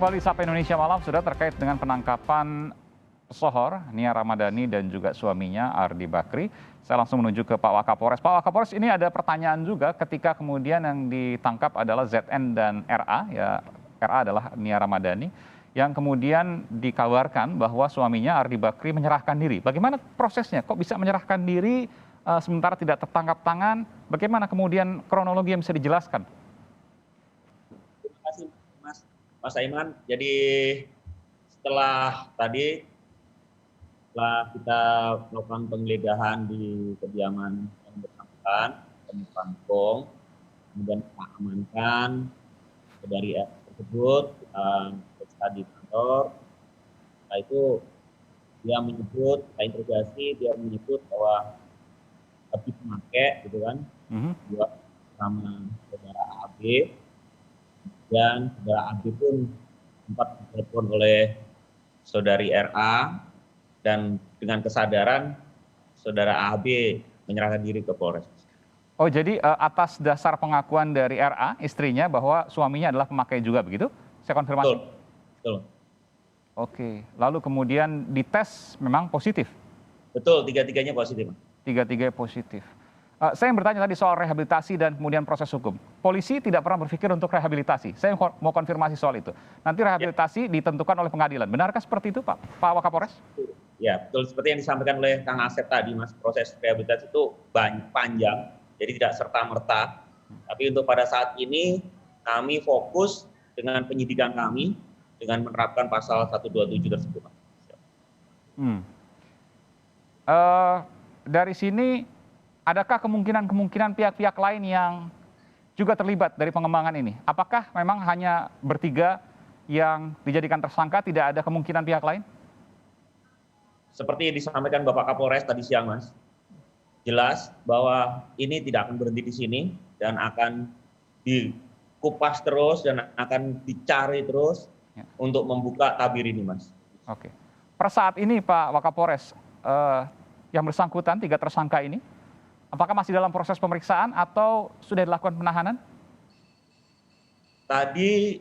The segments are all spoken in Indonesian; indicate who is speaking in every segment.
Speaker 1: kembali Sapa Indonesia Malam sudah terkait dengan penangkapan pesohor Nia Ramadhani dan juga suaminya Ardi Bakri. Saya langsung menuju ke Pak Wakapolres. Pak Wakapolres, ini ada pertanyaan juga ketika kemudian yang ditangkap adalah ZN dan RA, ya RA adalah Nia Ramadhani, yang kemudian dikabarkan bahwa suaminya Ardi Bakri menyerahkan diri. Bagaimana prosesnya? Kok bisa menyerahkan diri sementara tidak tertangkap tangan? Bagaimana kemudian kronologi yang bisa dijelaskan?
Speaker 2: Terima kasih Mas Aiman. Jadi setelah kita melakukan penggeledahan di kediaman yang bersangkutan, temukan bom, kemudian kita amankan dari R tersebut, kita periksa di kantor. Setelah itu dia interogasi, dia menyebut bahwa habis memakai, gitu kan, buat sama saudara AB, dan saudara AB pun sempat ditelepon oleh saudari RA, dan dengan kesadaran saudara AB menyerahkan diri ke Polres.
Speaker 1: Oh, jadi atas dasar pengakuan dari RA, istrinya, bahwa suaminya adalah pemakai juga, begitu? Saya konfirmasi.
Speaker 2: Betul.
Speaker 1: Oke, lalu kemudian dites memang positif?
Speaker 2: Betul, tiga-tiganya positif.
Speaker 1: Tiga-tiganya positif. Saya yang bertanya tadi soal rehabilitasi dan kemudian proses hukum. Polisi tidak pernah berpikir untuk rehabilitasi. Saya mau konfirmasi soal itu. Nanti rehabilitasi ditentukan oleh pengadilan. Benarkah seperti itu, Pak Wakapolres?
Speaker 2: Ya, betul seperti yang disampaikan oleh Kang Asep tadi, Mas. Proses rehabilitasi itu panjang, jadi tidak serta-merta. Tapi untuk pada saat ini kami fokus dengan penyidikan kami dengan menerapkan pasal 127 tersebut.
Speaker 1: Dari sini, adakah kemungkinan pihak-pihak lain yang juga terlibat dari pengembangan ini? Apakah memang hanya bertiga yang dijadikan tersangka, tidak ada kemungkinan pihak lain?
Speaker 2: Seperti yang disampaikan Bapak Kapolres tadi siang, Mas, jelas bahwa ini tidak akan berhenti di sini dan akan dikupas terus dan akan dicari terus untuk membuka tabir ini, Mas.
Speaker 1: Oke. Per saat ini, Pak Wakapolres, yang bersangkutan, 3 tersangka ini, apakah masih dalam proses pemeriksaan atau sudah dilakukan penahanan?
Speaker 2: Tadi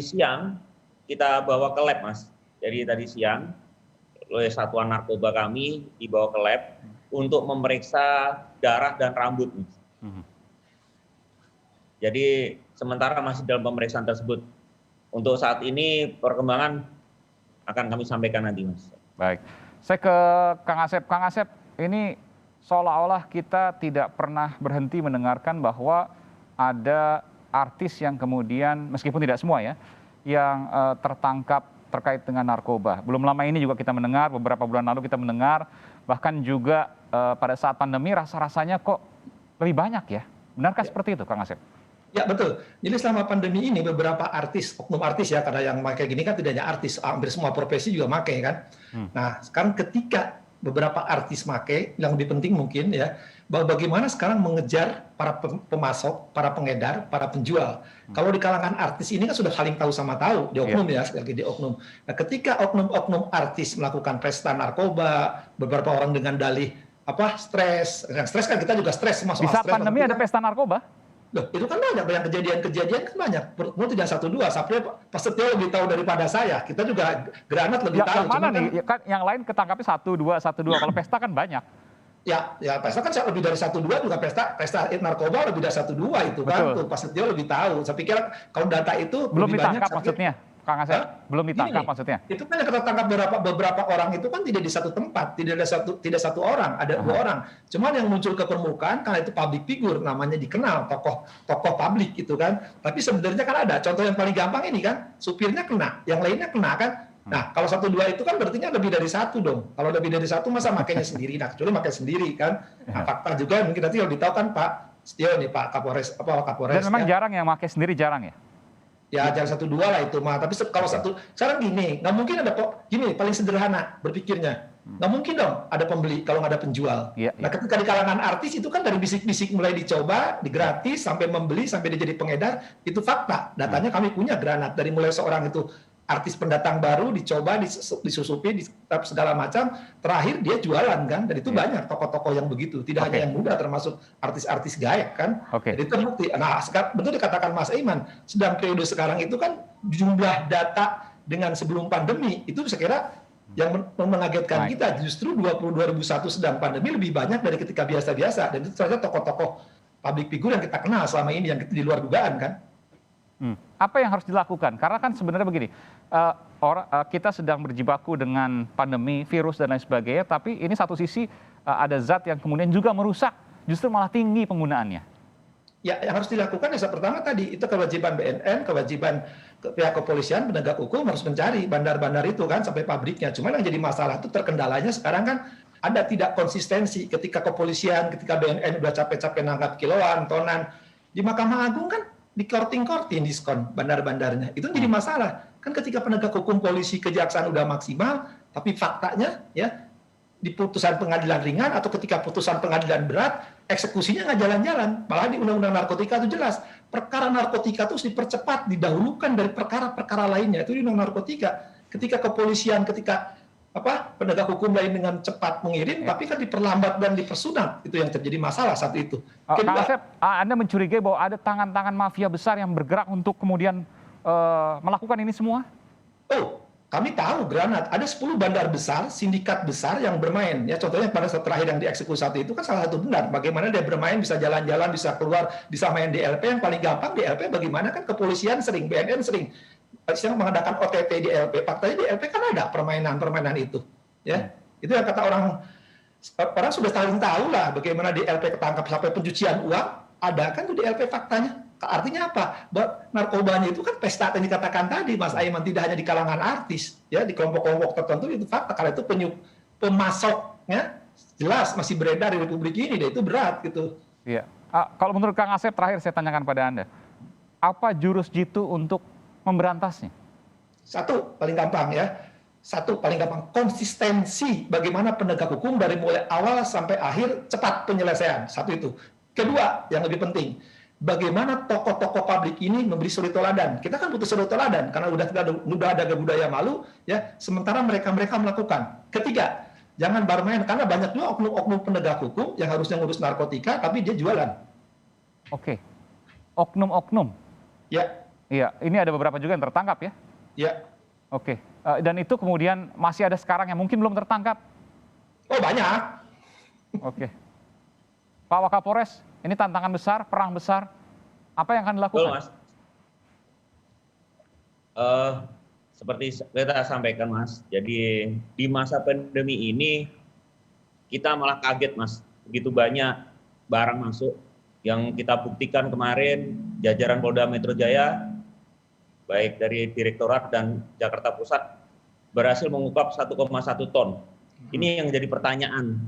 Speaker 2: siang kita bawa ke lab, Mas. Jadi tadi siang oleh Satuan Narkoba kami dibawa ke lab untuk memeriksa darah dan rambut, Mas. Jadi sementara masih dalam pemeriksaan tersebut. Untuk saat ini perkembangan akan kami sampaikan nanti, Mas.
Speaker 1: Baik. Saya ke Kang Asep. Kang Asep, ini seolah-olah kita tidak pernah berhenti mendengarkan bahwa ada artis yang kemudian, meskipun tidak semua ya, yang tertangkap terkait dengan narkoba. Belum lama ini juga kita mendengar, beberapa bulan lalu kita mendengar, bahkan juga pada saat pandemi rasa-rasanya kok lebih banyak ya. Benarkah seperti itu, Kang Asep?
Speaker 3: Ya, betul. Jadi selama pandemi ini beberapa artis, oknum artis ya, karena yang pakai gini kan tidak hanya artis, hampir semua profesi juga pakai kan. Nah, sekarang ketika beberapa artis pakai, yang lebih penting mungkin ya, bahwa bagaimana sekarang mengejar para pemasok, para pengedar, para penjual. Kalau di kalangan artis ini kan sudah saling tahu sama tahu, di oknum ya, sekali lagi di oknum. Nah, ketika oknum-oknum artis melakukan pesta narkoba, beberapa orang dengan dalih stres, yang stres kan kita juga stres,
Speaker 1: di saat pandemi ada pesta narkoba?
Speaker 3: Loh, itu kan banyak kejadian kan banyak. Menurut tidak 1-2, sampai Pak Setio lebih tahu daripada saya. Kita juga Granat lebih tahu.
Speaker 1: Yang mana nih? Kan yang lain ketangkapnya 1-2. Kalau pesta kan banyak.
Speaker 3: Ya pesta kan lebih dari 1-2 juga pesta narkoba lebih dari 1-2 itu kan. Tuh, Pak Setio lebih tahu. Saya pikir kalau data itu
Speaker 1: belum
Speaker 3: lebih
Speaker 1: ditangkap
Speaker 3: banyak,
Speaker 1: maksudnya, Kang Asep? Belum ditangkap maksudnya?
Speaker 3: Itu kan yang ketangkap beberapa orang itu kan tidak di satu tempat, tidak satu orang, ada 2 orang. Cuman yang muncul ke permukaan karena itu public figure, namanya dikenal, tokoh publik itu kan. Tapi sebenarnya kan ada, contoh yang paling gampang ini kan, supirnya kena, yang lainnya kena kan. Nah, kalau 1-2 itu kan berartinya lebih dari 1 dong. Kalau lebih dari 1 masa makainya sendiri, nah kecuali makai sendiri kan. Nah, fakta juga mungkin nanti lebih tahu kan Pak Setio nih, Pak Kapolres. Dan
Speaker 1: memang jarang yang makai sendiri, jarang ya?
Speaker 3: Ya jangan 1-2 lah itu mah. Tapi kalau sekarang gini, nggak mungkin ada gini paling sederhana berpikirnya. Nggak mungkin dong ada pembeli kalau nggak ada penjual. Nah, ketika di kalangan artis itu kan dari bisik-bisik mulai dicoba, digratis sampai membeli sampai dia jadi pengedar, itu fakta. Datanya kami punya Granat dari mulai seorang itu artis pendatang baru dicoba, disusupi, segala macam, terakhir dia jualan kan, dan itu banyak tokoh-tokoh yang begitu, tidak hanya yang muda, termasuk artis-artis gaek kan. Jadi terbukti. Nah, betul dikatakan Mas Aiman, sedang periode sekarang itu kan jumlah data dengan sebelum pandemi, itu saya kira yang mengagetkan kita justru 2021 sedang pandemi lebih banyak dari ketika biasa-biasa, dan itu ternyata tokoh-tokoh public figure yang kita kenal selama ini yang di luar dugaan kan.
Speaker 1: Apa yang harus dilakukan? Karena kan sebenarnya begini, kita sedang berjibaku dengan pandemi, virus dan lain sebagainya, tapi ini satu sisi ada zat yang kemudian juga merusak, justru malah tinggi penggunaannya.
Speaker 3: Ya, yang harus dilakukan yang pertama tadi, itu kewajiban BNN, kewajiban pihak kepolisian, penegak hukum harus mencari bandar-bandar itu kan sampai pabriknya. Cuma yang jadi masalah itu terkendalanya sekarang kan ada tidak konsistensi ketika kepolisian, ketika BNN udah capek-capek nangkap kiloan, tonan. Di Mahkamah Agung kan dikorting-korting diskon bandar-bandarnya. Itu jadi masalah. Kan ketika penegak hukum, polisi, kejaksaan udah maksimal, tapi faktanya ya di putusan pengadilan ringan atau ketika putusan pengadilan berat, eksekusinya nggak jalan-jalan. Malah di Undang-Undang Narkotika itu jelas, perkara narkotika itu dipercepat, didahulukan dari perkara-perkara lainnya. Itu di Undang Narkotika. Ketika kepolisian, ketika penegak hukum lain dengan cepat mengirim, tapi kan diperlambat dan dipersunat. Itu yang terjadi masalah saat itu.
Speaker 1: Kang Asep, Anda mencurigai bahwa ada tangan-tangan mafia besar yang bergerak untuk kemudian melakukan ini semua?
Speaker 3: Oh, kami tahu granat, ada 10 bandar besar, sindikat besar yang bermain. Ya, contohnya pada saat terakhir yang dieksekusi satu itu kan salah satu benar. Bagaimana dia bermain, bisa jalan-jalan, bisa keluar, bisa main DLP. Yang paling gampang DLP bagaimana kan kepolisian sering, BNN sering mengadakan OTT DLP. Faktanya DLP kan ada permainan-permainan itu. Ya, itu yang kata orang sudah saling tahu lah bagaimana DLP ketangkap sampai pencucian uang. Ada kan tuh DLP faktanya. Artinya apa? Narkobanya itu kan pesta yang dikatakan tadi, Mas Aiman, tidak hanya di kalangan artis, ya di kelompok-kelompok tertentu itu fakta. Kalau itu pemasoknya jelas masih beredar di Republik ini, itu berat gitu.
Speaker 1: Iya. Kalau menurut Kang Asep, terakhir saya tanyakan pada Anda, apa jurus jitu untuk memberantasnya?
Speaker 3: Satu paling gampang ya, konsistensi bagaimana penegak hukum dari mulai awal sampai akhir cepat penyelesaian. Satu itu. Kedua, yang lebih penting, bagaimana tokoh-tokoh publik ini memberi suri teladan. Kita kan butuh suri teladan karena udah ada budaya malu, ya. Sementara mereka melakukan. Ketiga, jangan bermain karena banyak juga oknum-oknum penegak hukum yang harusnya ngurus narkotika tapi dia jualan.
Speaker 1: Oke, oknum-oknum.
Speaker 3: Ya.
Speaker 1: Iya, ini ada beberapa juga yang tertangkap ya.
Speaker 3: Ya.
Speaker 1: Oke, dan itu kemudian masih ada sekarang yang mungkin belum tertangkap.
Speaker 3: Oh banyak.
Speaker 1: Oke, Pak Wakapolres. Ini tantangan besar, perang besar. Apa yang akan dilakukan?
Speaker 2: Betul, Mas. Seperti kita sampaikan, Mas. Jadi di masa pandemi ini kita malah kaget, Mas. Begitu banyak barang masuk yang kita buktikan kemarin jajaran Polda Metro Jaya, baik dari Direktorat dan Jakarta Pusat, berhasil mengungkap 1,1 ton. Ini yang jadi pertanyaan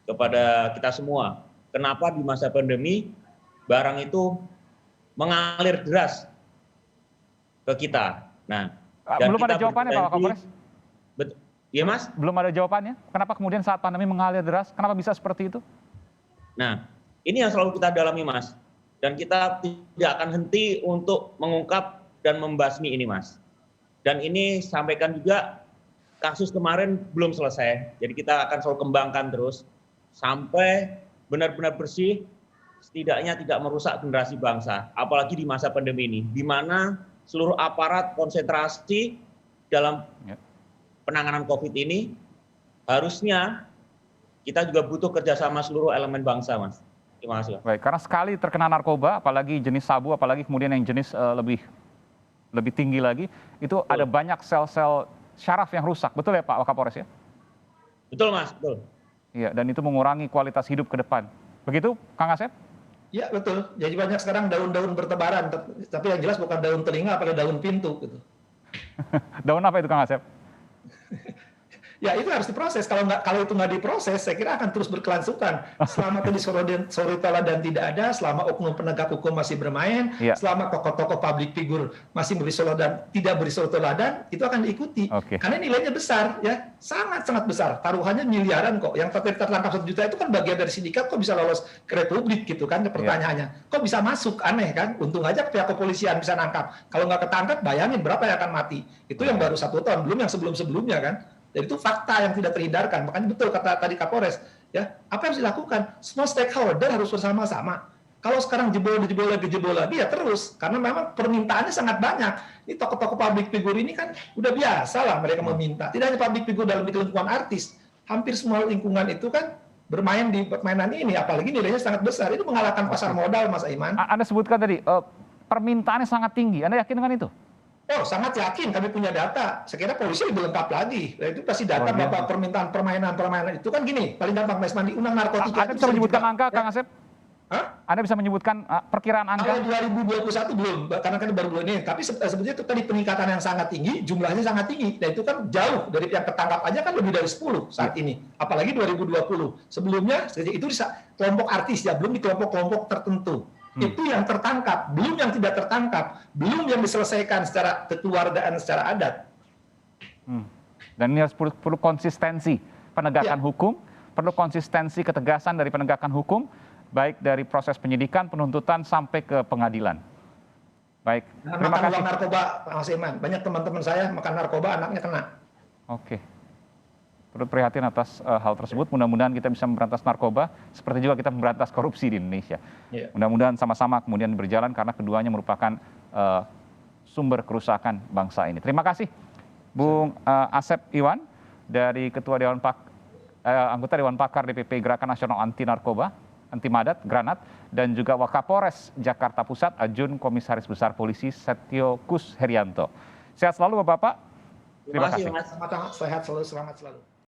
Speaker 2: kepada kita semua. Kenapa di masa pandemi barang itu mengalir deras ke kita? Nah,
Speaker 1: belum ada jawabannya Pak Wakapolres?
Speaker 2: Iya Mas?
Speaker 1: Belum ada jawabannya. Kenapa kemudian saat pandemi mengalir deras? Kenapa bisa seperti itu?
Speaker 2: Nah, ini yang selalu kita dalami Mas. Dan kita tidak akan henti untuk mengungkap dan membasmi ini Mas. Dan ini sampaikan juga kasus kemarin belum selesai. Jadi kita akan selalu kembangkan terus sampai benar-benar bersih, setidaknya tidak merusak generasi bangsa, apalagi di masa pandemi ini, di mana seluruh aparat konsentrasi dalam penanganan COVID ini, harusnya kita juga butuh kerjasama seluruh elemen bangsa, Mas. Terima kasih.
Speaker 1: Baik, karena sekali terkena narkoba, apalagi jenis sabu, apalagi kemudian yang jenis lebih tinggi lagi, itu betul. Ada banyak sel-sel syaraf yang rusak, betul ya Pak Wakapolres ya?
Speaker 2: Betul Mas, betul.
Speaker 1: Iya, dan itu mengurangi kualitas hidup ke depan. Begitu, Kang Asep?
Speaker 3: Iya, betul. Jadi banyak sekarang daun-daun bertebaran, tapi yang jelas bukan daun telinga, apalagi daun pintu. Gitu.
Speaker 1: Daun apa itu, Kang Asep?
Speaker 3: Ya itu harus diproses. Kalau itu nggak diproses, saya kira akan terus berkelangsungan. Selama tadi suri teladan tidak ada, selama oknum penegak hukum masih bermain, selama tokoh-tokoh public figure masih beri teladan, tidak beri teladan, itu akan diikuti. Karena nilainya besar, ya sangat-sangat besar. Taruhannya miliaran kok. Yang tertangkap 1 juta itu kan bagian dari sindikat, kok bisa lolos ke Republik gitu kan? Pertanyaannya, kok bisa masuk? Aneh kan? Untung aja pihak kepolisian bisa nangkap. Kalau nggak ketangkap, bayangin berapa yang akan mati. Itu yang baru 1 tahun, belum yang sebelum-sebelumnya kan? Dan itu fakta yang tidak terhindarkan. Makanya betul kata tadi Kapolres, ya apa yang harus dilakukan? Semua stakeholder harus bersama-sama. Kalau sekarang jebol lagi ya terus, karena memang permintaannya sangat banyak. Ini tokoh-tokoh public figure ini kan udah biasa lah mereka meminta. Tidak hanya public figure dalam lingkungan artis, hampir semua lingkungan itu kan bermain di permainan ini, apalagi nilainya sangat besar. Itu mengalahkan pasar modal, Mas Aiman.
Speaker 1: Anda sebutkan tadi, permintaannya sangat tinggi. Anda yakin dengan itu?
Speaker 3: Oh, sangat yakin, kami punya data. Saya kira polisi lebih lengkap lagi. Nah, itu pasti data Bapak permintaan permainan itu kan gini, paling gampang Mas Mandi, undang narkotika.
Speaker 1: Anda bisa menyebutkan angka, Kang Asep?
Speaker 3: Hah?
Speaker 1: Anda bisa menyebutkan perkiraan angka?
Speaker 3: Kalau 2021 belum, karena kan baru bulan ini. Tapi sebetulnya itu tadi peningkatan yang sangat tinggi, jumlahnya sangat tinggi. Nah itu kan jauh dari yang ketangkap aja kan lebih dari 10 saat ini. Apalagi 2020. Sebelumnya itu di kelompok artis ya, belum di kelompok-kelompok tertentu. Itu yang tertangkap, belum yang tidak tertangkap, belum yang diselesaikan secara kekeluargaan, secara adat.
Speaker 1: Dan ini harus perlu konsistensi penegakan hukum, perlu konsistensi ketegasan dari penegakan hukum, baik dari proses penyidikan, penuntutan, sampai ke pengadilan. Baik, terima
Speaker 3: Makan
Speaker 1: kasih.
Speaker 3: uang narkoba, Mas Iman. Banyak teman-teman saya makan narkoba, anaknya kena.
Speaker 1: Oke. Turut prihatin atas hal tersebut. Mudah-mudahan kita bisa memberantas narkoba, seperti juga kita memberantas korupsi di Indonesia. Mudah-mudahan sama-sama kemudian berjalan, karena keduanya merupakan sumber kerusakan bangsa ini. Terima kasih, Bung Asep Iwan, dari Ketua Anggota Dewan Pakar DPP Gerakan Nasional Anti Narkoba, Anti Madat, Granat, dan juga Wakapolres Jakarta Pusat, Ajun Komisaris Besar Polisi Setio Kus Herianto. Sehat selalu Bapak-Bapak. Terima kasih.
Speaker 3: Sehat selalu, semangat selalu.